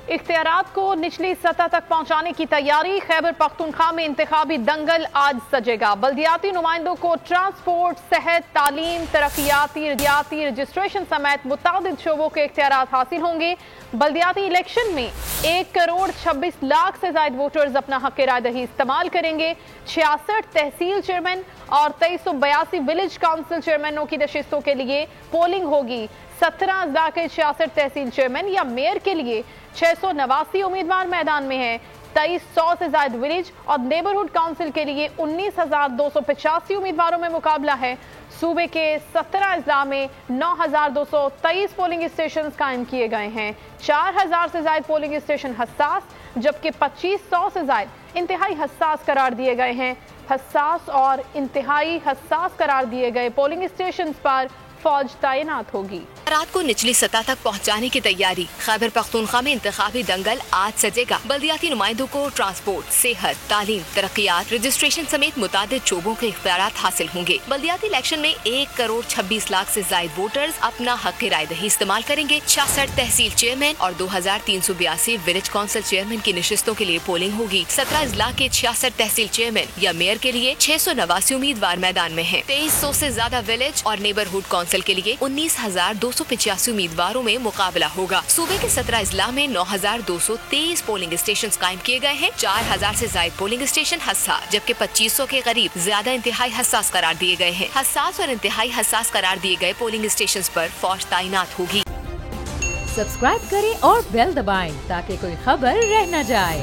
इख्तियारात को निचली सतह तक पहुंचाने की तैयारी। खैबर पख्तूनख्वा में इंतखाबी दंगल आज सजेगा। बल्दियाती नुमाइंदों को ट्रांसपोर्ट, सेहत, तालीम, तरक्याती, रजिस्ट्रेशन समेत मुतादिद शोबों के इख्तियारात हासिल होंगे। बल्दियाती इलेक्शन में 1,26,00,000 से ज्यादा वोटर्स अपना हक राय दही इस्तेमाल करेंगे। 66 तहसील चेयरमैन और 2382 विलेज काउंसिल चेयरमैनों की नशिस्तों के लिए पोलिंग होगी। 17 अजला के 66 तहसील चेयरमैन या मेयर के लिए 689 उम्मीदवार मैदान में हैं। 2300 से ज्यादा विलेज और नेबरहुड काउंसिल के लिए 19,285 उम्मीदवारों में मुकाबला है। सूबे के 17 अजला में 9,223 पोलिंग स्टेशन कायम किए गए हैं। 4,000 से ज्यादा पोलिंग स्टेशन हसास, जबकि 2500 से ज्यादा इंतहाई हसास करार दिए गए हैं। हसास और इंतहाई हसास करार दिए गए पोलिंग स्टेशन पर फौज तैनात होगी। रात को निचली सतह तक पहुंचाने की तैयारी। खैबर पख्तूनख्वा में इंतखाबी दंगल आज सजेगा। बल्दियाती नुमाइंदों को ट्रांसपोर्ट, सेहत, तालीम, तरक्यात, रजिस्ट्रेशन समेत मुतादिद शोबों के इख्तियारात हासिल होंगे। बल्दियाती इलेक्शन में 1,26,00,000 से ज्यादा वोटर्स अपना हक राय दही इस्तेमाल करेंगे। 66 तहसील चेयरमैन और 2,382 विलेज काउंसिल चेयरमैन की नशिस्तों के लिए पोलिंग होगी। 17 अजला के 66 तहसील चेयरमैन या मेयर के लिए 689 उम्मीदवार मैदान में है। 2300 से ज्यादा विलेज और नेबरहुड काउंसिल के लिए 19,285 उम्मीदवारों में मुकाबला होगा। सूबे के 17 अजला में 9,223 पोलिंग स्टेशन कायम किए गए हैं। 4,000 से ज्यादा पोलिंग स्टेशन हसास, जबकि 2500 के करीब ज्यादा इंतहाई हसास करार दिए गए हैं। हसास और इंतहाई हसास करार दिए गए पोलिंग स्टेशन पर फौज तैनात होगी। सब्सक्राइब करें और बेल दबाएं ताकि कोई खबर रह न जाए।